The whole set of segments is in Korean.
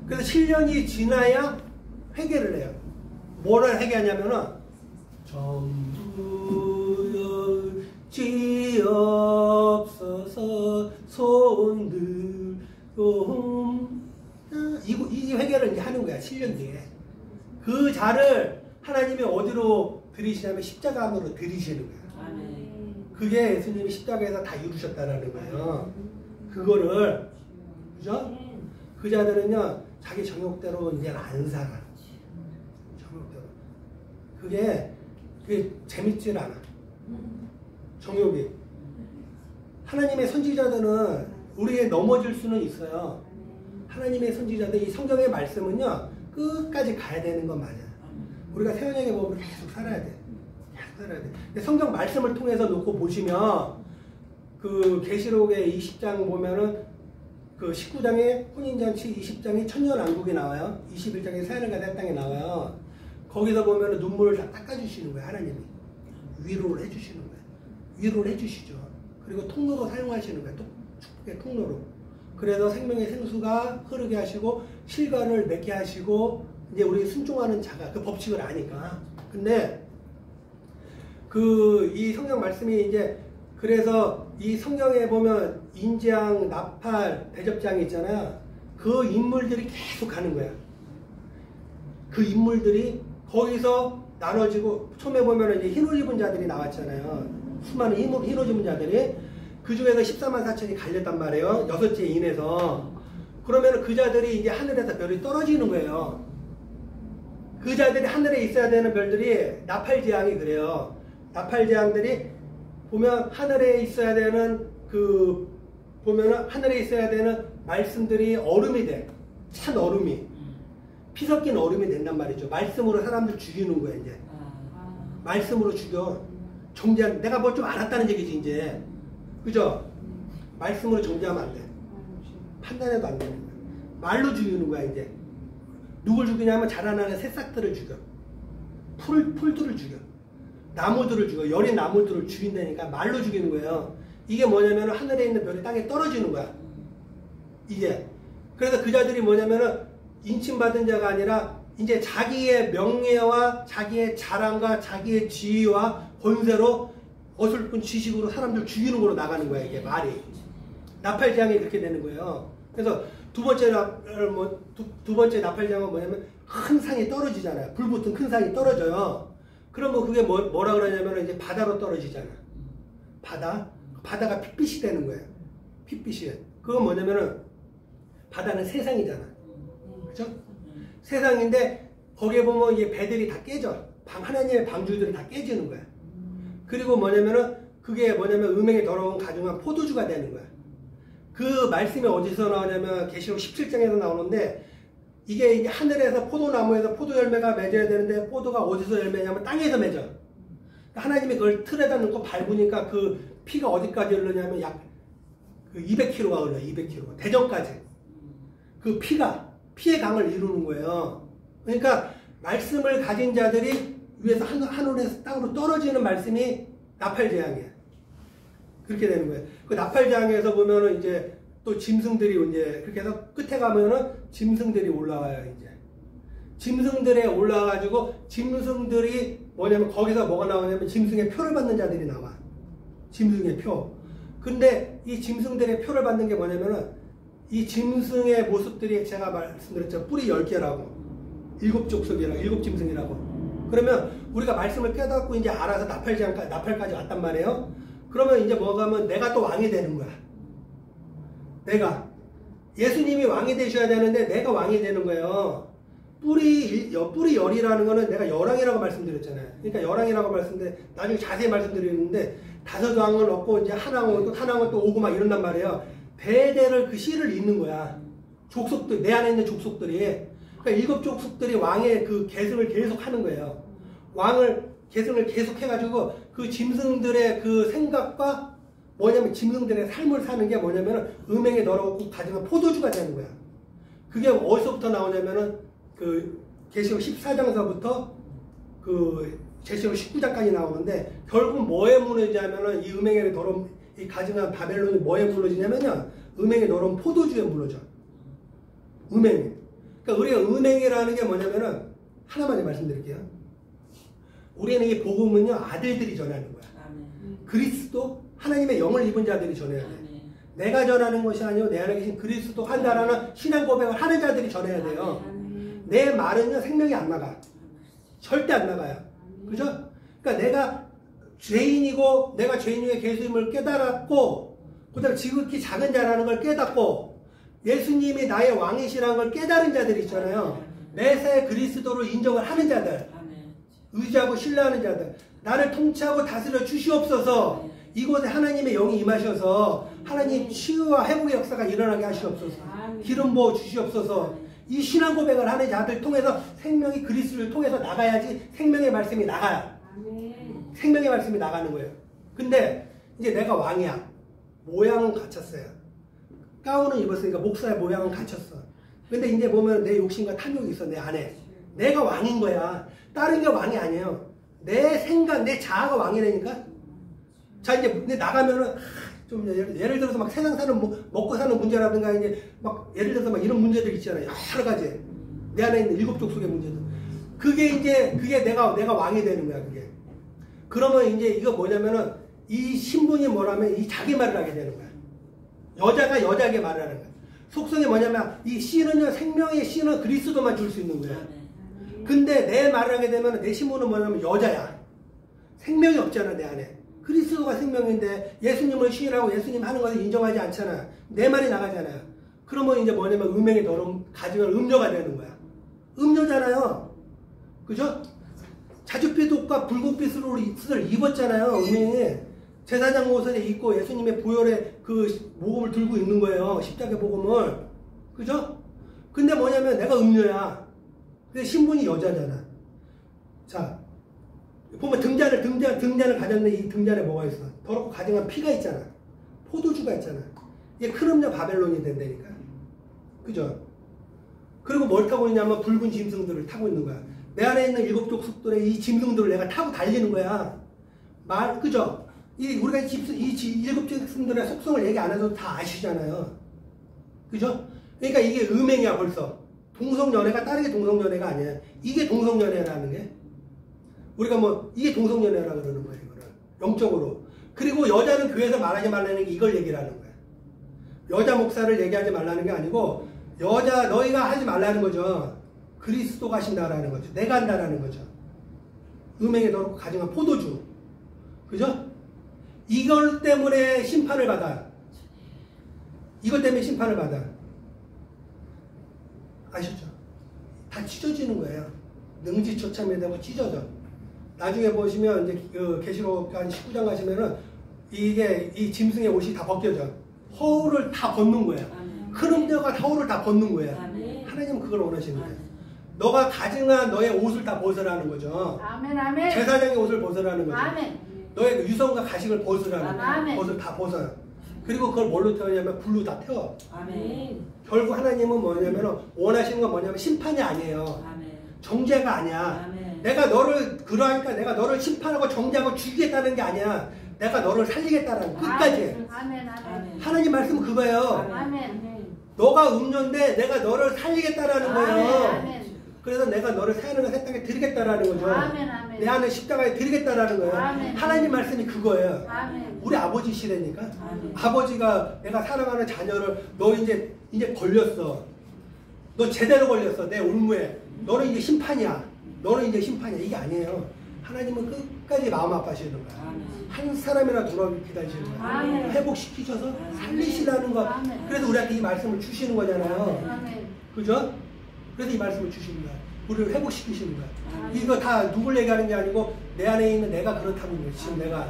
그래서 7년이 지나야 회개를 해요. 뭐를 회개하냐면은 전부 여지없어서 손들고 이 회개를 이제 하는 거야. 7년 뒤에. 그 자를 하나님이 어디로 들이시냐면 십자가 안으로 들이시는 거야. 그게 예수님이 십자가에서 다 이루셨다라는 거예요. 그거를, 그죠? 그 자들은요, 자기 정욕대로 이제 안 살아. 정욕대로. 그게 재밌질 않아. 정욕이. 하나님의 선지자들은 우리의 넘어질 수는 있어요. 하나님의 선지자들, 이 성경의 말씀은요, 끝까지 가야 되는 건 맞아요. 우리가 세원형의 법으로 계속 살아야 돼. 살아야 돼. 근데 성경 말씀을 통해서 놓고 보시면 그 계시록의 20장 보면은 그 19장에 혼인잔치, 20장에 천년왕국이 나와요. 21장에 새하늘과 새 땅이 나와요. 거기서 보면은 눈물을 다 닦아주시는 거예요. 하나님이 위로를 해주시는 거예요. 위로를 해주시죠. 그리고 통로로 사용하시는 거예요. 축복의 통로로. 그래서 생명의 생수가 흐르게 하시고 실과를 맺게 하시고 이제 우리 순종하는 자가 그 법칙을 아니까. 근데 이 성경 말씀이 이제 그래서 이 성경에 보면 인장, 나팔, 대접장이 있잖아요. 그 인물들이 계속 가는 거야. 그 인물들이 거기서 나눠지고 처음에 보면 이제 흰옷 입은 자들이 나왔잖아요. 수많은 흰옷 입은 자들이 그 중에서 14만 4천이 갈렸단 말이에요. 6째 인해서. 그러면 그 자들이 이제 하늘에서 별이 떨어지는 거예요. 그 자들이 하늘에 있어야 되는 별들이 나팔재앙이 그래요. 나팔재앙들이 보면 하늘에 있어야 되는 보면은 하늘에 있어야 되는 말씀들이 얼음이 돼. 찬 얼음이. 피 섞인 얼음이 된단 말이죠. 말씀으로 사람들 죽이는 거야, 이제. 말씀으로 죽여. 정죄한, 내가 뭘 좀 알았다는 얘기지, 이제. 그죠? 말씀으로 정죄하면 안 돼. 판단해도 안 되는 거야. 말로 죽이는 거야, 이제. 누굴 죽이냐면 자라나는 새싹들을 죽여. 풀들을 죽여. 나무들을 죽여. 여린 나무들을 죽인다니까 말로 죽이는 거예요. 이게 뭐냐면 하늘에 있는 별이 땅에 떨어지는 거야. 이게. 그래서 그 자들이 뭐냐면은 인침받은 자가 아니라 이제 자기의 명예와 자기의 자랑과 자기의 지위와 권세로 어설픈 지식으로 사람들 죽이는 걸로 나가는 거야. 이게 말이. 나팔재앙이 그렇게 되는 거예요. 그래서 두 번째 나팔재앙은 뭐냐면 큰 산이 떨어지잖아요. 불 붙은 큰 산이 떨어져요. 그러면 그게 뭐라 그러냐면 이제 바다로 떨어지잖아. 바다가 핏빛이 되는 거예요. 핏빛이. 그건 뭐냐면은 바다는 세상이잖아. 그죠? 세상인데 거기에 보면 이게 배들이 다 깨져. 하나님의 방주들이 다 깨지는 거야. 그리고 뭐냐면은 그게 뭐냐면 음행에 더러운 가증한 포도주가 되는 거야. 그 말씀이 어디서 나오냐면 계시록 17장에서 나오는데 이게 이제 하늘에서 포도나무에서 포도 열매가 맺어야 되는데 포도가 어디서 열매냐면 땅에서 맺어. 하나님이 그걸 틀에다 넣고 밟으니까 그 피가 어디까지 흐르냐면 약 200km가 흘러. 200km. 대전까지. 그 피의 강을 이루는 거예요. 그러니까 말씀을 가진 자들이 위에서 하늘에서 땅으로 떨어지는 말씀이 나팔재앙이야. 그렇게 되는 거예요. 그 나팔재앙에서 보면은 이제 또 짐승들이 이제 그렇게 해서 끝에 가면은 짐승들이 올라와요. 이제 짐승들에 올라와가지고 짐승들이 뭐냐면 거기서 뭐가 나오냐면 짐승의 표를 받는 자들이 나와. 짐승의 표. 근데 이 짐승들의 표를 받는 게 뭐냐면은 이 짐승의 모습들이 제가 말씀드렸죠. 뿔이 10개라고. 7족속이라고. 7짐승이라고. 그러면 우리가 말씀을 깨닫고 이제 알아서 나팔까지 왔단 말이에요. 그러면 이제 뭐가 하면 내가 또 왕이 되는 거야. 내가. 예수님이 왕이 되셔야 되는데 내가 왕이 되는 거예요. 뿔이 열이라는 거는 내가 열왕이라고 말씀드렸잖아요. 그러니까 열왕이라고 말씀드렸는데 나중에 자세히 말씀드리는데 5왕을 얻고 이제 한 왕은 또 오고 막 이런단 말이에요. 대대를 그 씨를 잇는 거야. 족속들, 내 안에 있는 족속들이. 그러니까 7족속들이 왕의 그 계승을 계속 하는 거예요. 계승을 계속 해가지고 그 짐승들의 그 생각과 뭐냐면 짐승들의 삶을 사는 게 뭐냐면 음행에 더럽고 가증한 포도주가 되는 거야. 그게 어디서부터 나오냐면은 그 계시록 14장서부터 그 계시록 19장까지 나오는데 결국 뭐에 무너지냐면은 이 음행에 더러운 이 가증한 바벨론이 뭐에 무너지냐면요. 음행에 더러운 포도주에 무너져. 음행에. 그러니까 우리가 음행이라는 게 뭐냐면은 하나만 말씀드릴게요. 우리는 이 복음은요 아들들이 전하는 거야. 그리스도 하나님의 영을 입은 자들이 전해야 돼. 내가 전하는 것이 아니고 내 안에 계신 그리스도 한다라는 신앙 고백을 하는 자들이 전해야 돼요. 내 말은요 생명이 안 나가. 절대 안 나가요. 그죠? 그러니까 내가 죄인이고 내가 죄인 중에 예수님을 깨달았고 그 다음에 지극히 작은 자라는 걸 깨닫고 예수님이 나의 왕이시라는 걸 깨달은 자들이 있잖아요. 메시아 그리스도를 인정을 하는 자들, 의지하고 신뢰하는 자들, 나를 통치하고 다스려 주시옵소서. 이곳에 하나님의 영이 임하셔서 하나님 치유와 회복의 역사가 일어나게 하시옵소서. 기름 부어 주시옵소서. 이 신앙 고백을 하는 자들 통해서 생명이 그리스도를 통해서 나가야지 생명의 말씀이 나가요. 생명의 말씀이 나가는 거예요. 근데 이제 내가 왕이야. 모양은 갖췄어요. 가운은 입었으니까 목사의 모양은 갖췄어. 근데 이제 보면 내 욕심과 탐욕이 있어, 내 안에. 내가 왕인 거야. 다른 게 왕이 아니에요. 내 생각, 내 자아가 왕이라니까? 자, 이제 나가면은, 좀 예를 들어서 막 세상 사는, 먹고 사는 문제라든가, 이제 막 예를 들어서 막 이런 문제들 있잖아요. 여러 가지. 내 안에 있는 7족 속의 문제들. 그게 내가 왕이 되는 거야, 그게. 그러면 이제 이거 뭐냐면은, 이 신분이 뭐라면 이 자기 말을 하게 되는 거야. 여자가 여자에게 말을 하는 거야. 속성이 뭐냐면 이 씨는요 생명의 씨는 그리스도만 줄 수 있는 거야. 근데 내 말을 하게 되면 내 신분은 뭐냐면 여자야. 생명이 없잖아 내 안에. 그리스도가 생명인데 예수님을 신이라고 예수님 하는 것을 인정하지 않잖아. 내 말이 나가잖아요. 그러면 이제 뭐냐면 음행의 더러움 가지면 음녀가 되는 거야. 음녀잖아요. 그죠? 자줏빛 옷과 붉은빛 옷을 입었잖아요. 음행이. 제사장 옷을 입고 예수님의 보혈의 그 복음을 들고 있는 거예요. 십자가 복음을. 그죠? 근데 뭐냐면 내가 음녀야. 근데 신분이 여자잖아. 자, 보면 등잔을 가졌는데 이 등잔에 뭐가 있어? 더럽고 가증한 피가 있잖아. 포도주가 있잖아. 이게 큰 음녀 바벨론이 된다니까. 그죠? 그리고 뭘 타고 있냐면 붉은 짐승들을 타고 있는 거야. 내 안에 있는 7족 속들의 이 짐승들을 내가 타고 달리는 거야. 그죠? 우리가 이 7족 짐승들의 속성을 얘기 안 해도 다 아시잖아요. 그죠? 그러니까 이게 음행이야, 벌써. 동성연애가 다른 게 동성연애가 아니야. 이게 동성연애라는 게. 우리가 이게 동성연애라 그러는 거예요, 이거를. 영적으로. 그리고 여자는 교회에서 말하지 말라는 게 이걸 얘기를 하는 거야. 여자 목사를 얘기하지 말라는 게 아니고, 너희가 하지 말라는 거죠. 그리스도가 하신다라는 거죠. 내가 한다라는 거죠. 음행에 더럽고 가증한 포도주. 그죠? 이걸 때문에 심판을 받아. 이것 때문에 심판을 받아. 아시죠? 다 찢어지는 거예요. 능지처참이 되고 찢어져. 나중에 보시면 이제 그 계시록 한 19장 가시면은 이 짐승의 옷이 다 벗겨져. 허울을 다 벗는 거야. 큰 음녀가 허울을 다 벗는 거야. 하나님은 그걸 원하시는 거예요. 너가 가증한 너의 옷을 다 벗으라는 거죠. 아멘, 아멘. 제사장의 옷을 벗으라는 거죠. 아멘. 너의 유성과 가식을 벗으라는 거예요. 옷을 다 벗어요. 그리고 그걸 뭘로 태우냐면 불로 다 태워. 아멘. 결국 하나님은 뭐냐면 원하시는 건 뭐냐면 심판이 아니에요. 아멘. 정죄가 아니야. 아멘. 내가 너를 그러하니까 내가 너를 심판하고 정죄하고 죽이겠다는 게 아니야. 내가 너를 살리겠다는 끝까지. 아멘. 아멘. 하나님 말씀은 그거예요. 아멘. 너가 음녀인데 내가 너를 살리겠다라는 거예요. 아멘. 그래서 내가 너를 새하늘과 새 땅에 드리겠다라는 거죠. 아멘, 아멘. 내 안에 십자가에 드리겠다라는 거예요. 아멘. 하나님 말씀이 그거예요. 아멘. 우리 아버지시라니까. 아멘. 아버지가 내가 사랑하는 자녀를 너 이제 걸렸어. 너 제대로 걸렸어. 내 올무에. 너는 이제 심판이야. 너는 이제 심판이야. 이게 아니에요. 하나님은 끝까지 마음 아파하시는 거야. 아멘. 한 사람이나 돌아오기 기다리시는 거야. 아멘. 회복시키셔서 살리시라는 거. 아멘. 그래서 우리한테 이 말씀을 주시는 거잖아요. 아멘. 그죠? 그래서 이 말씀을 주시는 거야. 우리를 회복시키시는 거야. 아멘. 이거 다 누굴 얘기하는 게 아니고 내 안에 있는 내가 그렇다는 거예요. 지금 내가.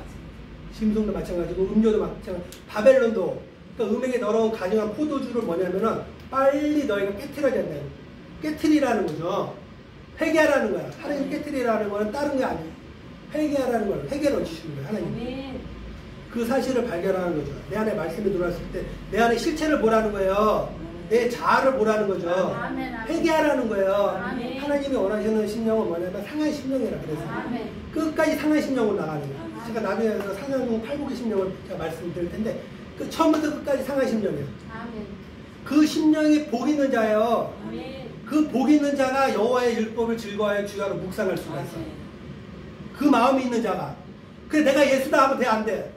짐승도 마찬가지고 음료도 마찬가지고 바벨론도 그러니까 음행에 더러운 가증한 포도주를 뭐냐면은 빨리 너희가 깨트려야 된다. 깨트리라는 거죠. 회개하라는 거야. 하나님 깨트리라는 거는 다른 게 아니에요. 회개하라는 거야. 회개를 주시는 거야. 하나님. 아멘. 그 사실을 발견하는 거죠. 내 안에 말씀이 들어왔을 때 내 안에 실체를 보라는 거예요. 내 자아를 보라는 거죠. 아멘, 아멘. 회개하라는 거예요. 아멘. 하나님이 원하시는 심령은 뭐냐면 상한 심령이라 그래서 아멘. 끝까지 상한 심령으로 나가는 거예요. 제가 나중에 상한 팔복의 심령을 제가 말씀드릴 텐데 처음부터 끝까지 상한 심령이에요. 아멘. 그 심령이 복 있는 자예요. 아멘. 그 복 있는 자가 여호와의 율법을 즐거워하여 주야로 묵상할 수가 있어. 그 마음이 있는 자가. 그래 내가 예수다 하면 돼, 안 돼?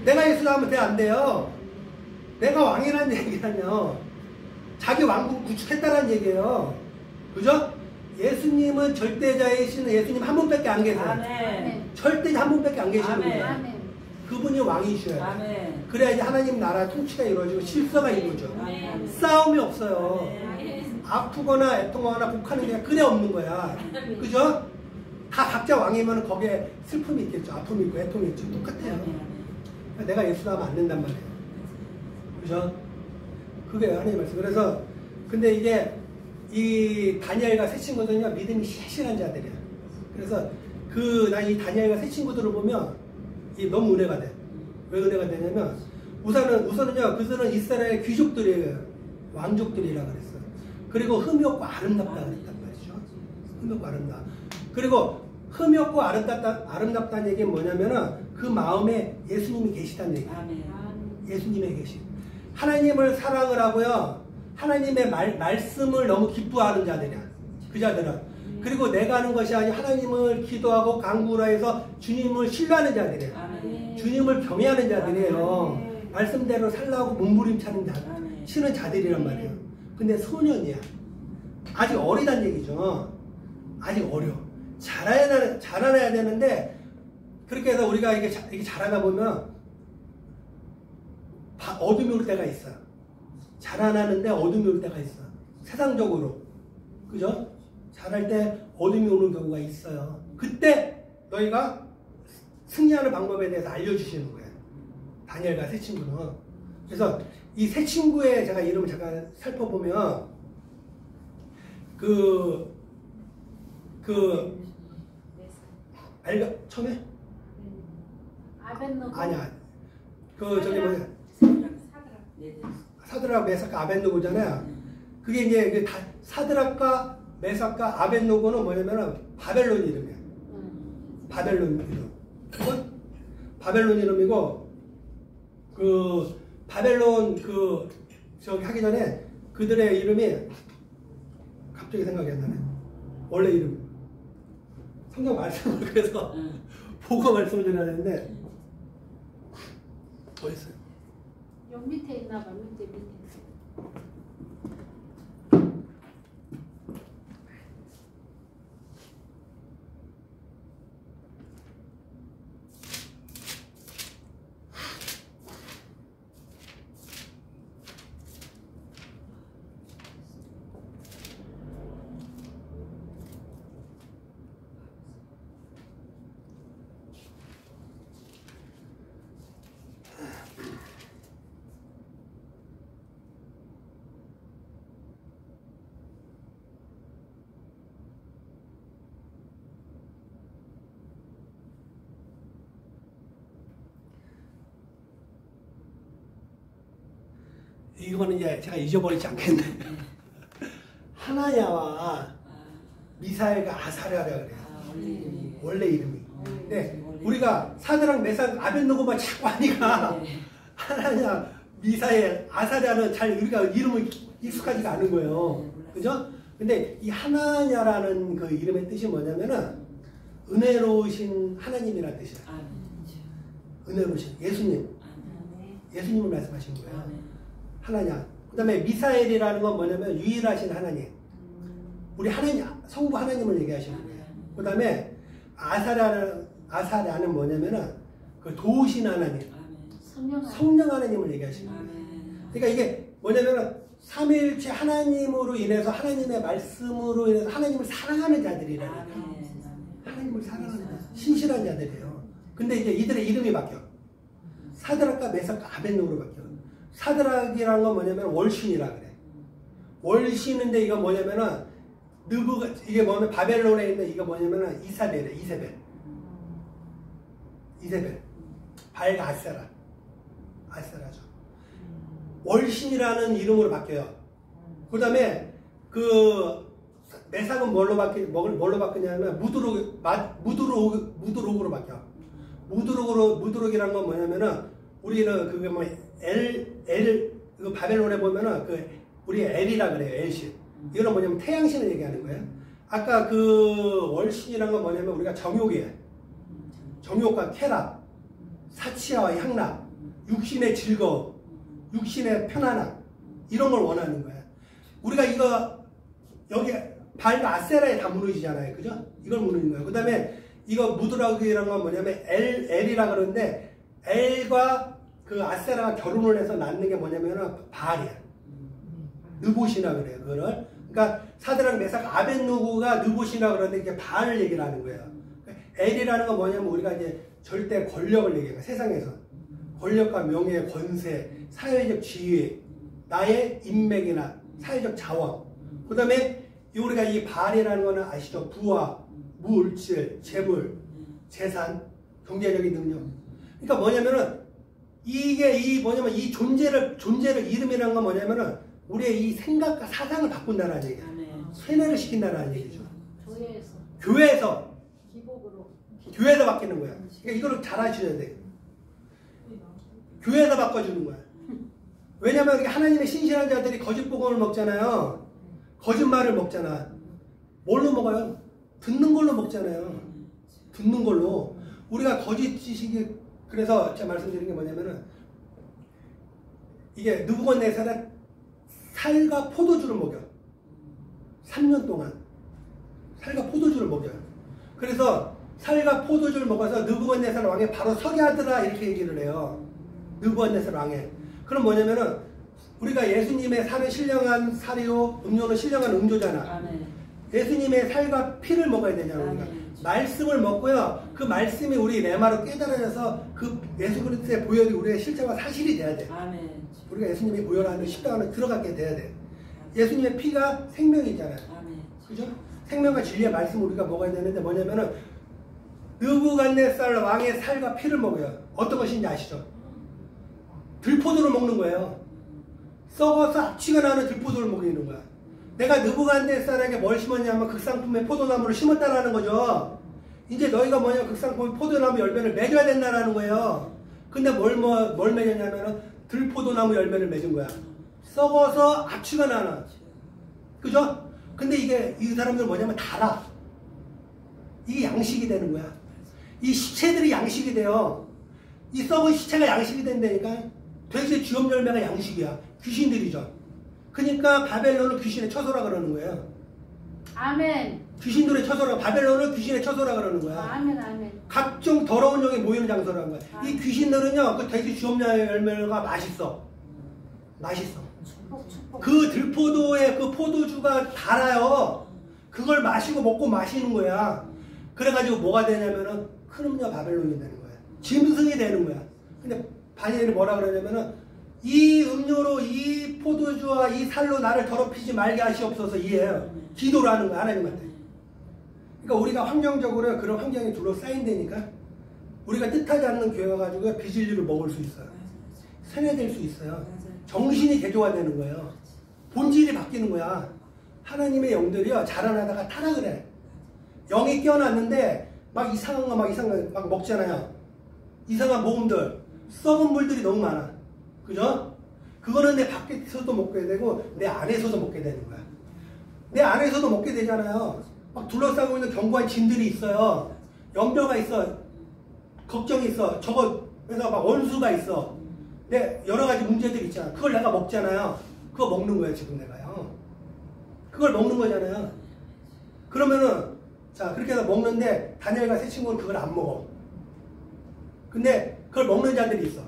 내가 예수다 하면 돼, 안 돼요? 내가 왕이라는 얘기는요, 자기 왕국 구축했다는 얘기예요. 그죠? 예수님은 절대자이신 예수님 한 분밖에 안 계세요. 아멘. 절대자 한 분밖에 안 계시는 아멘. 거예요. 아멘. 그분이 왕이셔요. 아멘. 그래야지 하나님 나라 통치가 이루어지고 질서가 이루어져. 아멘. 싸움이 없어요. 아멘. 아프거나 애통하거나 복하는 게 그래 없는 거야. 그죠? 다 각자 왕이면 거기에 슬픔이 있겠죠. 아픔이 있고 애통이 있죠. 똑같아요. 내가 예수다 하면 안 된단 말이에요. 그죠? 그게 하나님 말씀. 그래서 근데 이게 이 다니엘과 세 친구들은요 믿음이 실실한 자들이야. 그래서 나 이 다니엘과 세 친구들을 보면 이 너무 은혜가 돼. 왜 은혜가 되냐면 우선은요 그들은 이스라엘 귀족들이에요. 왕족들이라 그랬어. 그리고 흠이 없고 아름답다 그랬단 말이죠. 흠이 없고 아름답다. 그리고 흠이 없고 아름답다는 얘기는 뭐냐면은 그 마음에 예수님이 계시다는 얘기예요. 아멘. 예수님이 계신. 하나님을 사랑을 하고요. 하나님의 말씀을 너무 기뻐하는 자들이야. 그 자들은. 그리고 내가 하는 것이 아니라 하나님을 기도하고 간구를 해서 주님을 신뢰하는 자들이에요. 아멘. 주님을 경외하는 자들이에요. 아멘. 말씀대로 살라고 몸부림치는 자, 아멘. 치는 자들이란 말이에요. 근데 소년이야. 아직 어리단 얘기죠. 아직 어려. 자라나야 되는데 그렇게 해서 우리가 이게 자라다 보면 어둠이 올 때가 있어. 자라나는데 어둠이 올 때가 있어. 세상적으로. 그죠? 자랄 때 어둠이 오는 경우가 있어요. 그때 너희가 승리하는 방법에 대해서 알려주시는 거예요. 다니엘과 세 친구는. 그래서 이 세 친구의 제가 이름을 잠깐 살펴보면 처음에? 아벤노고. 아니야. 저기 뭐야. 사드락, 메삭과 아벤노고잖아요. 그게 이제 사드락과 메삭과 아벤노고는 뭐냐면은 바벨론 이름이야. 바벨론 이름. 바벨론 이름이고 바벨론 저기 하기 전에 그들의 이름이 갑자기 생각이 안 나네. 원래 이름. 성경 말씀을 그래서 보고 말씀을 드려야 되는데 어딨어요? 요 밑에 있나 봐. 밑에. 이거는 이제 제가 잊어버리지 않겠네. 하나야와 미사엘과 아사랴라 그래요. 원래 이름이. 네, 우리가 사드락, 메삭, 아벤노고만 자꾸 하니까 하나야, 미사엘, 아사랴는 잘 우리가 이름을 익숙하지가 않은 거예요. 그죠? 근데 이 하나냐라는 그 이름의 뜻이 뭐냐면은 은혜로우신 하나님이라는 뜻이야. 은혜로우신 예수님. 예수님을 말씀하신 거예요. 하나냐. 그 다음에 미사엘이라는 건 뭐냐면 유일하신 하나님. 우리 하나님, 성부 하나님을 얘기하시는 거예요. 그 다음에 아사랴는 뭐냐면은 그 도우신 하나님. 성령 하나님을 얘기하시는 거예요. 그러니까 이게 뭐냐면은 삼위일체 하나님으로 인해서 하나님의 말씀으로 인해서 하나님을 사랑하는 자들이라는 거예요. 하나님을 사랑하는 자, 신실한 자들이에요. 근데 이제 이들의 이름이 바뀌어. 사드락과 메삭과 아벤노고로 바뀌어. 사드락이라는 건 뭐냐면 월신이라 그래. 월신인데 이거 뭐냐면은 이게 뭐냐면 바벨론에 있는 이거 뭐냐면은 이세벨이야. 이세벨. 바알과 아세라죠. 월신이라는 이름으로 바뀌어요. 그 다음에 메삭은 뭘로 바뀌냐면 무드록으로 바뀌어. 무드록이라는 건 뭐냐면은 우리는 그게 뭐 그 바벨론에 보면은 그 우리 엘이라 그래요. 엘신. 이거는 뭐냐면 태양신을 얘기하는 거예요. 아까 그 월신이라는 건 뭐냐면 우리가 정욕이에요. 정욕과 쾌락, 사치와 향락, 육신의 즐거움, 육신의 편안함 이런 걸 원하는 거예요. 우리가 이거 여기 발과 아세라에 다 무너지잖아요. 그죠? 이걸 무너지는 거예요. 그 다음에 이거 무드라기라는 건 뭐냐면 엘이라 그러는데 엘과 그 아세라가 결혼을 해서 낳는 게 뭐냐면은 바알이야. 느봇이나 그래요. 그거를. 그러니까 사드락 메삭 아벳누고가 느봇이나 그러는데 이게 바알을 얘기를 하는 거예요. 엘이라는 건 뭐냐면 우리가 이제 절대 권력을 얘기해요. 세상에서. 권력과 명예, 권세, 사회적 지위, 나의 인맥이나 사회적 자원. 그 다음에 우리가 이 바알이라는 거는 아시죠? 부와 물질, 재물, 재산, 경제적인 능력. 그러니까 뭐냐면은 이게 이 존재를 이름이라는 건 뭐냐면은 우리의 이 생각과 사상을 바꾼다는 얘기예요. 세뇌를 시킨다는 얘기죠. 교회에서 교회에서 바뀌는 거야. 그러니까 이거를 잘 아셔야 돼. 교회에서 바꿔주는 거야. 왜냐면 하나님의 신실한 자들이 거짓 복음을 먹잖아요. 거짓말을 먹잖아. 뭘로 먹어요? 듣는 걸로 먹잖아요. 듣는 걸로. 우리가 거짓 지식이 그래서 제가 말씀드린 게 뭐냐면은 이게 느부갓네살은 살과 포도주를 먹여. 3년 동안 살과 포도주를 먹여요. 그래서 살과 포도주를 먹어서 느부갓네살 왕이 바로 서게 하더라 이렇게 얘기를 해요. 느부갓네살 왕에. 그럼 뭐냐면은 우리가 예수님의 살은 신령한 살이요 음료는 신령한 음료잖아. 아멘. 예수님의 살과 피를 먹어야 되잖아. 우리가. 말씀을 먹고요. 그 말씀이 우리 내마로 깨달아져서 그 예수 그리스도의 보혈이 우리의 실체와 사실이 돼야 돼. 아멘. 우리가 예수님이 보혈하는 십자가 안에 들어가게 돼야 돼. 예수님의 피가 생명이잖아요. 아멘. 그죠? 생명과 진리의 말씀을 우리가 먹어야 되는데 뭐냐면은 느부갓네살 왕의 살과 피를 먹어요. 어떤 것인지 아시죠? 들포도를 먹는 거예요. 썩어서 악취가 나는 들포도를 먹이는 거야. 내가 느부갓네살에게 뭘 심었냐면 극상품의 포도나무를 심었다라는 거죠. 이제 너희가 뭐냐 극상품의 포도나무 열매를 맺어야 된다라는 거예요. 근데 뭘 맺었냐면은 들포도나무 열매를 맺은 거야. 썩어서 악취가 나는. 그죠? 근데 이게 이 사람들은 뭐냐면 달아. 이게 양식이 되는 거야. 이 시체들이 양식이 돼요. 이 썩은 시체가 양식이 된다니까. 돼지의 주염 열매가 양식이야. 귀신들이죠. 그러니까 바벨론을 귀신의 처소라 그러는 거예요. 아멘. 귀신들의 처소라, 바벨론을 귀신의 처소라 그러는 거야. 아멘, 아멘. 각종 더러운 영이 모이는 장소라는 거야. 아멘. 이 귀신들은요, 그 돼지 주염 열매가 맛있어. 맛있어. 그 들포도의 그 포도주가 달아요. 그걸 마시고 먹고 마시는 거야. 그래가지고 뭐가 되냐면은 큰 음녀 바벨론이 되는 거야. 짐승이 되는 거야. 근데 바니엘이 뭐라 그러냐면은 이 음료로 이 포도주와 이 살로 나를 더럽히지 말게 하시옵소서 이해요. 기도를 하는 거야 하나님한테. 그러니까 우리가 환경적으로 그런 환경에 둘러싸인다니까 우리가 뜻하지 않는 교회가 가지고 비진리를 먹을 수 있어요. 세뇌될 수 있어요. 정신이 개조화되는 거예요. 본질이 바뀌는 거야. 하나님의 영들이요 자라나다가 타락을 해. 영이 깨어났는데 막 이상한 거 막 먹잖아요. 이상한 모험들, 썩은 물들이 너무 많아. 그죠? 그거는 내 밖에서도 먹게 되고 내 안에서도 먹게 되는 거야. 내 안에서도 먹게 되잖아요. 막 둘러싸고 있는 견고한 짐들이 있어요. 염려가 있어. 걱정이 있어. 그래서 막 원수가 있어. 여러 가지 문제들이 있잖아. 그걸 내가 먹잖아요. 그거 먹는 거예요, 지금 내가요. 그걸 먹는 거잖아요. 그러면은, 자, 그렇게 해서 먹는데, 다니엘과 세 친구는 그걸 안 먹어. 근데, 그걸 먹는 자들이 있어.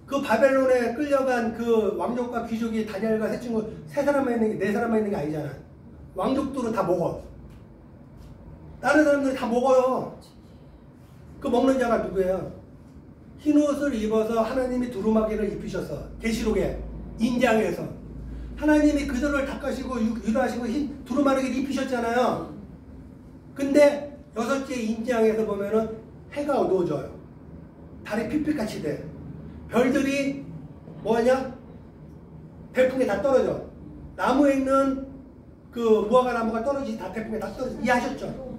그 바벨론에 끌려간 그 왕족과 귀족이 다니엘과 세 친구, 네 사람만 있는 게 아니잖아. 왕족들은 다 먹어. 다른 사람들이 다 먹어요. 그 먹는 자가 누구예요? 흰 옷을 입어서 하나님이 두루마기를 입히셔서 계시록에 인장에서 하나님이 그들을 닦으시고 유도하시고 흰 두루마기를 입히셨잖아요. 근데 6째 인장에서 보면은 해가 어두워져요. 달이 핏빛같이 돼. 별들이 뭐냐? 태풍에 다 떨어져. 나무에 있는 그 무화과 나무가 떨어지지 다 태풍에 다 떨어져. 이해하셨죠?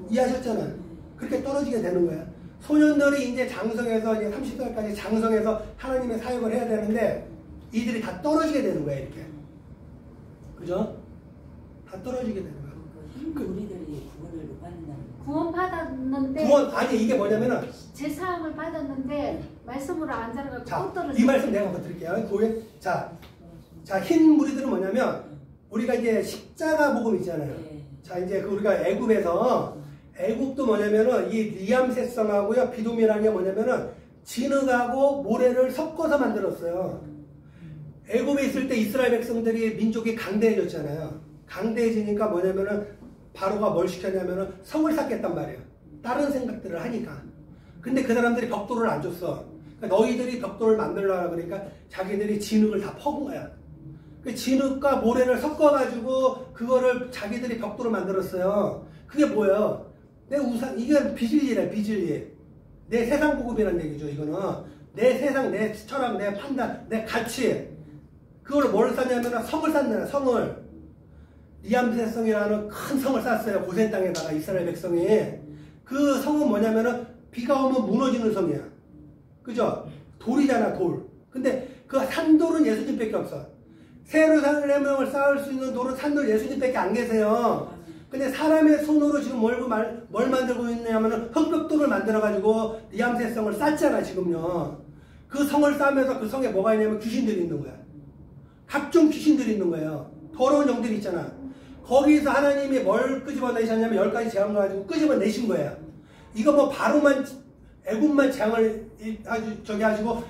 이해하셨잖아요. 그렇게 떨어지게 되는 거야. 소년들이 이제 장성해서 이제 30살까지 장성해서 하나님의 사역을 해야 되는데 이들이 다 떨어지게 되는 거야 이렇게. 그죠? 다 떨어지게 되는 거야. 그 우리들이 구원을 못 받는다는 거. 구원 받았는데 구원 아니 이게 뭐냐면은 제 사함을 받았는데 말씀으로 안 자라가지고 또 떨어져. 이 말씀 내가 한번 드릴게요. 자, 흰 무리들은 뭐냐면 우리가 이제 십자가 복음 있잖아요. 네. 자, 이제 그 우리가 애굽에서 애굽도 뭐냐면은 이 리암셋성하고요 비돔이라는 게 뭐냐면은 진흙하고 모래를 섞어서 만들었어요. 애굽에 있을 때 이스라엘 백성들이 민족이 강대해졌잖아요. 강대해지니까 뭐냐면은 바로가 뭘 시켰냐면은 성을 쌓겠단 말이에요. 다른 생각들을 하니까. 근데 그 사람들이 벽돌을 안 줬어. 그러니까 너희들이 벽돌을 만들려고 그러니까 자기들이 진흙을 다 퍼본 거야. 그 진흙과 모래를 섞어가지고 그거를 자기들이 벽돌을 만들었어요. 그게 뭐예요? 내 우상, 이게 비진리래, 비진리. 내 세상 보급이라는 얘기죠, 이거는. 내 세상, 내 철학, 내 판단, 내 가치. 그걸 뭘 쌓냐면 성을 쌓는 성을. 리암셋성이라는 큰 성을 쌓았어요. 고센 땅에다가 이스라엘 백성이. 그 성은 뭐냐면은 비가 오면 무너지는 성이야. 그죠? 돌이잖아, 돌. 근데 그 산돌은 예수님밖에 없어. 세르살렘을 쌓을 수 있는 돌은 산돌 예수님밖에 안 계세요. 근데 사람의 손으로 지금 뭘 만들고 있냐면은 흙벽돌을 만들어가지고 리암셋성을 쌓잖아, 지금요. 그 성을 쌓으면서 그 성에 뭐가 있냐면 귀신들이 있는 거야. 각종 귀신들이 있는 거예요. 더러운 영들이 있잖아. 거기서 하나님이 뭘 끄집어내셨냐면 10가지 재앙을 가지고 끄집어내신 거예요. 이거 뭐 바로만 애굽만 재앙을 저기 하시고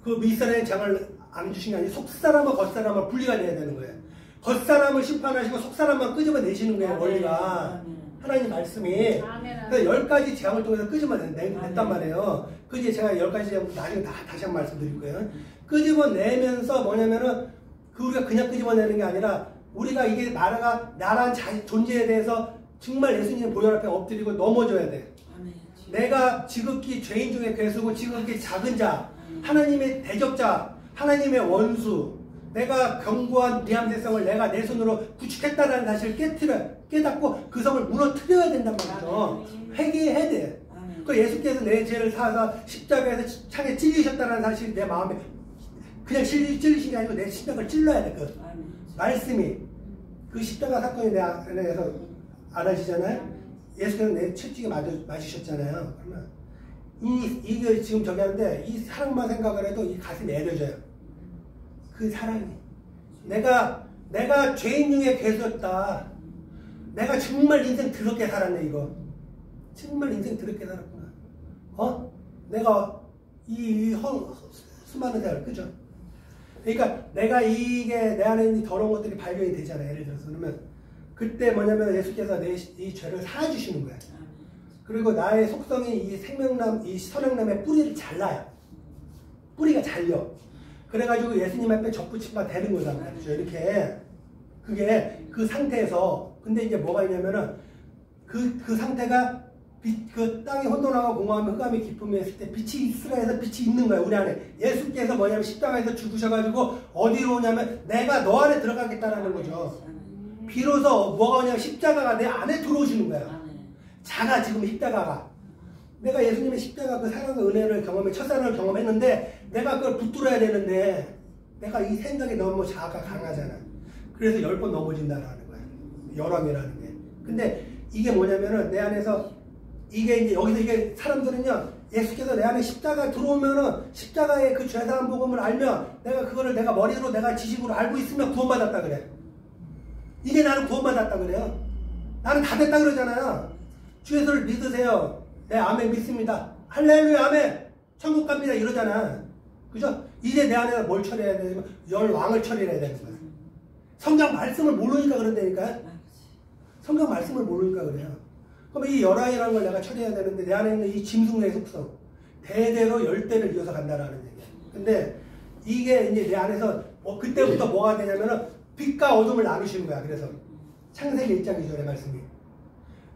그 이스라엘 재앙을 안 주신 게 아니고 속사람과 겉사람과 분리가 돼야 되는 거예요. 겉사람을 심판하시고 속사람만 끄집어내시는 거예요. 원리가. 하나님 말씀이. 그래서 10가지 재앙을 통해서 끄집어냈단 말이에요. 그 이제 제가 10가지 재앙 나중에 다시 한번 말씀드릴 거예요. 끄집어내면서 뭐냐면은 그 우리가 그냥 끄집어내는 게 아니라 우리가 이게 나라한 존재에 대해서 정말 예수님 보혈 앞에 엎드리고 넘어져야 돼. 내가 지극히 죄인 중에 괴수고 지극히 작은 자, 하나님의 대적자, 하나님의 원수, 내가 견고한 리암셋성을 내가 내 손으로 구축했다는 사실을 깨닫고 그 성을 무너뜨려야 된단 말이죠. 회개해야 돼. 그 예수께서 내 죄를 사서 십자가에서 창에 찔리셨다는 사실이 내 마음에 그냥 찔리신 게 아니고 내 심장을 찔러야 돼. 그 말씀이. 그 십자가 사건이 내 안에서 알아지잖아요. 예수께서 내 채찍에 맞으셨잖아요. 그러면 이게 지금 저기 하는데 이 사랑만 생각을 해도 이 가슴이 애려져요. 그 사랑이. 내가 죄인 중에 괴수였다. 내가 정말 인생 더럽게 살았네, 이거. 정말 인생 더럽게 살았구나. 내가 수많은 세월, 그죠? 그러니까 내가 이게 내 안에 있는 더러운 것들이 발견이 되잖아요. 예를 들어서. 그러면 그때 뭐냐면 예수께서 이 죄를 사해주시는 거야. 그리고 나의 속성이 이 선행남의 뿌리를 잘라요. 뿌리가 잘려. 그래가지고 예수님 앞에 접붙임바 되는 거잖아요. 말이죠. 이렇게. 그게 그 상태에서, 근데 이제 뭐가 있냐면은 그 상태가 그 땅이 혼돈하고 공허하며 흑암이 깊음에 있을 때 빛이 이스라엘에서 빛이 있는 거예요. 우리 안에. 예수께서 뭐냐면 십자가에서 죽으셔가지고 어디로 오냐면 내가 너 안에 들어가겠다라는 거죠. 비로소 뭐가 오냐면 십자가가 내 안에 들어오시는 거야. 자가 지금 십자가가. 내가 예수님의 십자가 그 사랑과 은혜를 경험해 첫사랑을 경험했는데 내가 그걸 붙들어야 되는데 내가 이 생각이 너무 자아가 강하잖아. 그래서 10번 넘어진다는 거야. 열왕이라는 게. 근데 이게 뭐냐면은 내 안에서 이게 이제 여기서 이게 사람들은요 예수께서 내 안에 십자가 들어오면은 십자가의 그 죄사함 복음을 알면 내가 그거를 내가 머리로 내가 지식으로 알고 있으면 구원받았다 그래. 이게 나는 구원받았다 그래요. 나는 다 됐다 그러잖아요. 주 예수를 믿으세요. 네, 아멘 믿습니다. 할렐루야 아멘. 천국 갑니다 이러잖아. 그죠? 이제 내 안에 뭘 처리해야 되냐면 열 왕을 처리해야 되는 거야. 성경 말씀을 모르니까 그런다니까. 성경 말씀을 모르니까 그래요. 그럼 이 열왕이라는 걸 내가 처리해야 되는데 내 안에 있는 이 짐승의 속성 대대로 열대를 이어서 간다라는 얘기야. 근데 이게 이제 내 안에서 그때부터 뭐가 되냐면은 빛과 어둠을 나누시는 거야. 그래서 창세기 1장 2절의 말씀이.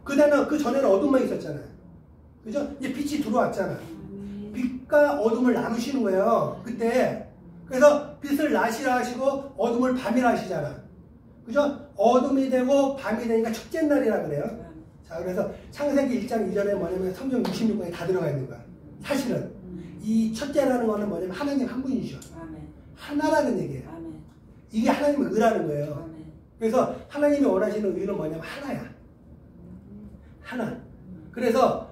그 전에는 어둠만 있었잖아요. 그죠? 이제 빛이 들어왔잖아. 빛과 어둠을 나누시는 거예요. 그때. 그래서 빛을 낮이라 하시고 어둠을 밤이라 하시잖아. 그죠? 어둠이 되고 밤이 되니까 첫째 날이라 그래요. 자, 그래서 창세기 1장 2절에 뭐냐면 성경 66권에 다 들어가 있는 거야. 사실은 이 첫째라는 거는 뭐냐면 하나님 한 분이죠. 아멘. 하나라는 얘기예요. 아멘. 이게 하나님의 의라는 거예요. 아멘. 그래서 하나님이 원하시는 의는 뭐냐면 하나야. 하나. 그래서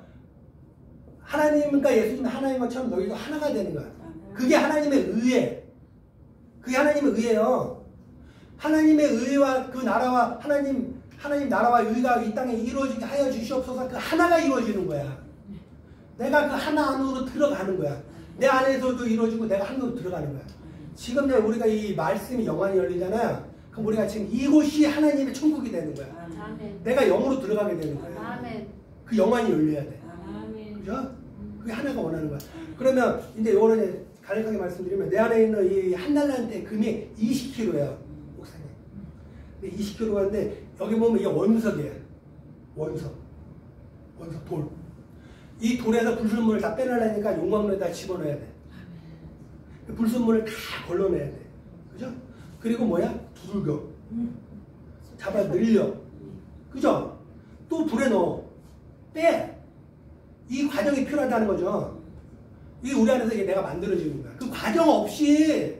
하나님과 예수님이 하나인 것처럼 너희도 하나가 되는 거야. 그게 하나님의 의예. 그게 하나님의 의예요. 하나님의 의와 그 나라와 하나님 나라와 의가 이 땅에 이루어지게 하여 주시옵소서. 그 하나가 이루어지는 거야. 내가 그 하나 안으로 들어가는 거야. 내 안에서도 이루어지고 내가 안으로 들어가는 거야. 지금 우리가 이 말씀이 영안이 열리잖아요. 그럼 우리가 지금 이곳이 하나님의 천국이 되는 거야. 아멘. 내가 영으로 들어가게 되는 거야. 아멘. 그 영안이 열려야 돼. 아멘. 그죠? 그게 하나가 원하는 거야. 그러면 이제 요거는 이제 간략하게 말씀드리면 내 안에 있는 이 한 달란트의 금이 20kg예요. 목사님. 근데 20kg가 있는데 여기 보면 이게 원석이에요. 원석, 돌. 이 돌에서 불순물을 다 빼내려니까 용광로에다 집어넣어야 돼. 불순물을 다 걸러내야 돼. 그죠? 그리고 뭐야? 두들겨. 잡아 늘려. 그죠? 또 불에 넣어. 빼. 이 과정이 필요하다는 거죠. 이게 우리 안에서 이게 내가 만들어지는 거야. 그 과정 없이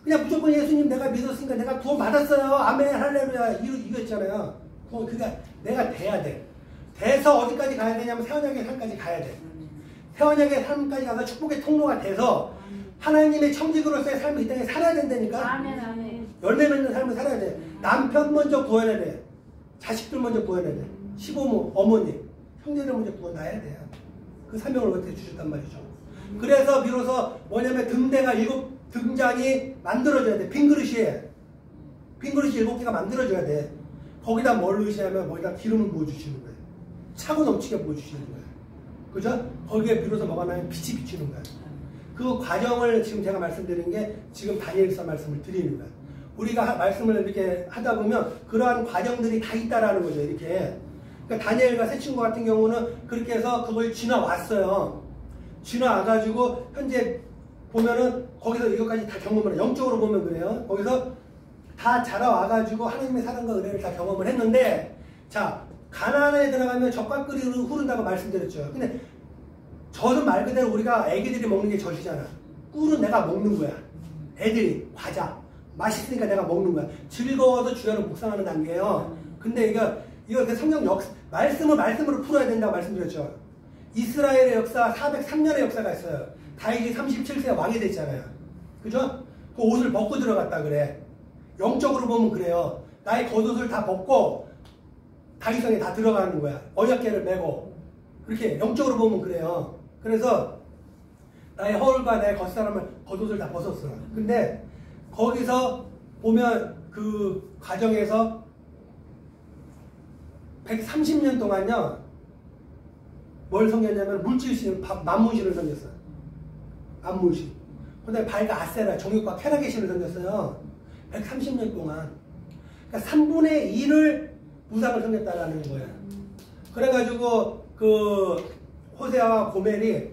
그냥 무조건 예수님 내가 믿었으니까 내가 구원 받았어요. 아멘 할렐루야. 이거 있잖아요. 그러니까 내가 돼야 돼. 돼서 어디까지 가야 되냐면 새언약의 삶까지 가야 돼. 새언약의 삶까지 가서 축복의 통로가 돼서 하나님의 청직으로서의 삶을 이 땅에 살아야 된다니까. 아멘. 아멘. 열매 맺는 삶을 살아야 돼. 남편 먼저 구원해야 돼. 자식들 먼저 구원해야 돼. 시부모, 어머니, 형제들 먼저 구원해야 돼요. 그 사명을 어떻게 주셨단 말이죠. 그래서 비로소 뭐냐면 등대가 7등잔이 만들어져야 돼. 빈 그릇이 7개가 만들어져야 돼. 거기다 뭘 넣으시냐면 거기다 기름을 부어주시는 거예요. 차고 넘치게 부어주시는 거예요. 그죠? 거기에 비로소 뭐가 나면 빛이 비치는 거예요. 그 과정을 지금 제가 말씀드린 게 지금 다니엘서 말씀을 드리는 거예요. 우리가 말씀을 이렇게 하다 보면 그러한 과정들이 다 있다라는 거죠. 이렇게. 그러니까 다니엘과 새 친구 같은 경우는 그렇게 해서 그걸 지나왔어요. 지나와가지고 현재 보면은 거기서 이것까지 다 경험을 해요. 영적으로 보면 그래요. 거기서 다 자라와가지고 하나님의 사랑과 은혜를 다 경험을 했는데, 자, 가나안에 들어가면 젖과 꿀이 흐른다고 말씀드렸죠. 근데 젖은 말 그대로 우리가 애기들이 먹는 게 젖이잖아. 꿀은 내가 먹는 거야. 애들이 과자 맛있으니까 내가 먹는 거야. 즐거워서 주야로 묵상하는 단계예요. 근데 이거 성경 말씀으로 풀어야 된다고 말씀드렸죠. 이스라엘의 역사 403년의 역사가 있어요. 다윗이 37세 왕이 됐잖아요. 그죠? 그 옷을 벗고 들어갔다 그래. 영적으로 보면 그래요. 나의 겉옷을 다 벗고 다윗성에 다 들어가는 거야. 언약궤를 메고. 그렇게 영적으로 보면 그래요. 그래서 나의 허울과 나의 겉옷을 다 벗었어. 근데 거기서 보면 그 과정에서 130년 동안요. 뭘 섬겼냐면 물질신, 만문신을 섬겼어요. 만문신. 그 다음에 발과 아세라, 정육과 쾌락의 신을 섬겼어요. 130년 동안. 그러니까 3분의 1을 우상을 섬겼다라는 거예요. 그래가지고 그 호세아와 고멜이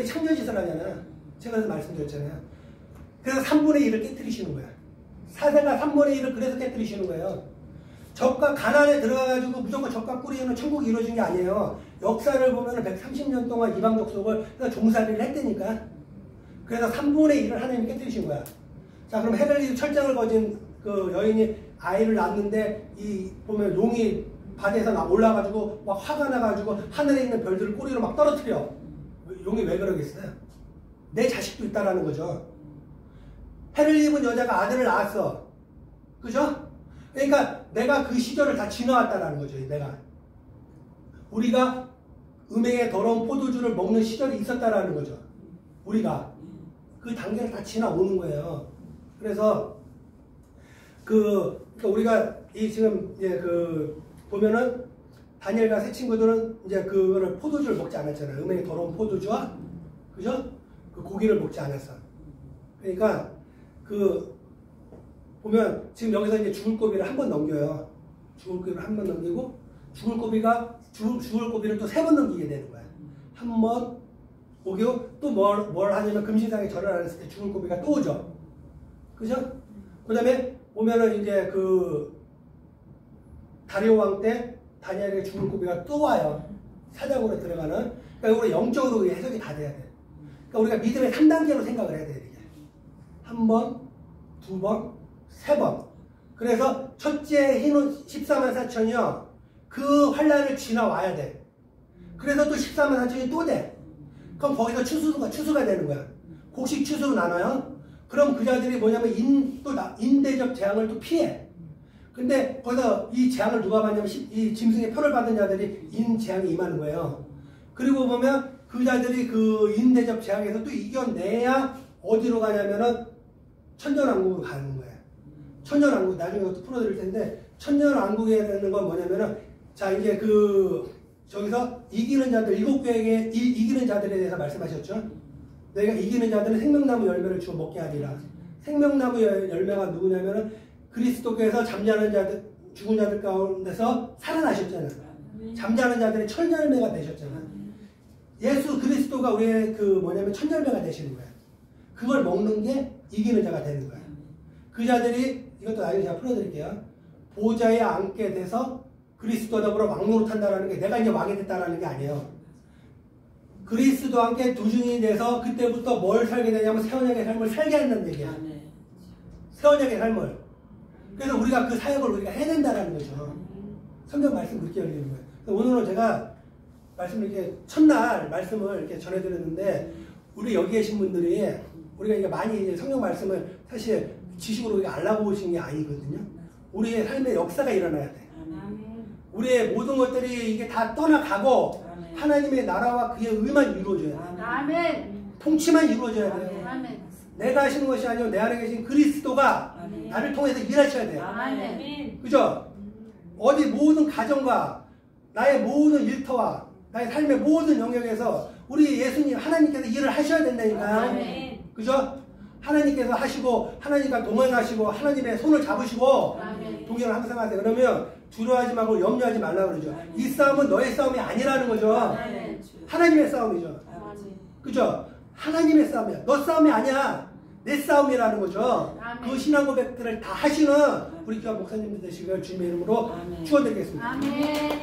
창녀짓을 하잖아요. 제가 그래서 말씀드렸잖아요. 그래서 3분의 1을 깨뜨리시는 거야. 사세가 3분의 1을 그래서 깨뜨리시는 거예요. 적과 가난에 들어가가지고 무조건 적과 꿀이는 천국이 이루어진 게 아니에요. 역사를 보면 130년 동안 이방 족속을 종살이를 했다니까. 그래서 3분의 1을 하나님이 깨뜨리신 거야. 자, 그럼 헤벨리 철장을 거진 그 여인이 아이를 낳는데 보면 용이 바다에서 올라가지고 막 화가 나가지고 하늘에 있는 별들을 꼬리로 막 떨어뜨려. 용이 왜 그러겠어요? 내 자식도 있다라는 거죠. 해를 입은 여자가 아들을 낳았어. 그죠? 그러니까 내가 그 시절을 다 지나왔다라는 거죠. 우리가 음행의 더러운 포도주를 먹는 시절이 있었다라는 거죠. 우리가 그 단계를 다 지나오는 거예요. 그래서 그러니까 우리가 지금 보면은 다니엘과 새 친구들은 이제 그거를 포도주를 먹지 않았잖아요. 음행의 더러운 포도주와 그죠? 그 고기를 먹지 않았어. 그러니까 보면 지금 여기서 이제 죽을 고비를 한 번 넘겨요. 죽을 고비를 한 번 넘기고 죽을 고비를 또 3번 넘기게 되는 거야. 한 번 오고 또 뭘 하냐면 금신상에 절을 안 했을 때 죽을 고비가 또 오죠. 그죠? 그 다음에 보면은 이제 다리오 왕 때 다니엘에게 죽을 고비가 또 와요. 사장으로 들어가는. 그러니까 우리 영적으로 해석이 다 돼야 돼. 그러니까 우리가 믿음의 3단계로 생각을 해야 돼. 이게. 한 번, 두 번, 세 번. 그래서 첫째 흰옷 14만 4천이요. 그 환란을 지나와야 돼. 그래서 또 14만 4천이 또 돼. 그럼 거기서 추수가 되는 거야. 곡식 추수로 나눠요. 그럼 그 자들이 뭐냐면 인대적 재앙을 또 피해. 근데 거기서 이 재앙을 누가 받냐면 이 짐승의 표를 받은 자들이 재앙이 임하는 거예요. 그리고 보면 그 자들이 그 인대적 재앙에서 또 이겨내야 어디로 가냐면은 천년왕국으로 가는 거예요. 천년왕국 나중에 또 풀어드릴 텐데 천년왕국이라는 건 뭐냐면은 자 이제 저기서 이기는 자들 7교회에게 이기는 자들에 대해서 말씀하셨죠. 내가 이기는 자들은 생명나무 열매를 주어 먹게 하리라. 생명나무 열매가 누구냐면은 그리스도께서 잠자는 자들 죽은 자들 가운데서 살아나셨잖아요. 잠자는 자들이 천열매가 되셨잖아요. 예수 그리스도가 우리의 천열매가 되시는 거예요. 그걸 먹는 게 이기는 자가 되는 거예요. 그 자들이 이것도 나중에 제가 풀어드릴게요. 보좌에 앉게 돼서 그리스도와 더불어 왕노릇한다라는 게 내가 이제 왕이 됐다라는 게 아니에요. 그리스도와 함께 두중이 돼서 그때부터 뭘 살게 되냐면 새 언약의 삶을 살게 한다는 얘기야. 새 언약의 삶을. 그래서 우리가 그 사역을 우리가 해낸다라는 거죠. 성경 말씀 그렇게 열리는 거예요. 오늘은 제가 말씀을 이렇게 첫날 말씀을 이렇게 전해드렸는데 우리 여기 계신 분들이 우리가 이제 많이 이제 성경 말씀을 사실 지식으로 우리가 알아보시는 게 아니거든요. 우리의 삶의 역사가 일어나야 돼. 우리의 모든 것들이 이게 다 떠나가고 하나님의 나라와 그의 의만 이루어져야 돼. 아멘. 통치만 이루어져야 돼요. 아멘. 내가 하시는 것이 아니고 내 안에 계신 그리스도가 나를 통해서 일하셔야 돼요. 아멘. 그죠? 어디 모든 가정과 나의 모든 일터와 나의 삶의 모든 영역에서 우리 예수님 하나님께서 일을 하셔야 된다니까요. 아멘. 그죠? 하나님께서 하시고 하나님과 동행하시고 하나님의 손을 잡으시고 아멘. 동행을 항상 하세요. 그러면 두려워하지 말고 염려하지 말라 그러죠. 이 싸움은 너의 싸움이 아니라는 거죠. 아멘. 하나님의 싸움이죠. 그죠? 하나님의 싸움이야. 너 싸움이 아니야. 내 싸움이라는 거죠. 아멘. 그 신앙 고백들을 다 하시는 우리 교회 목사님들 되시길 주님의 이름으로 축원드리겠습니다. 아멘.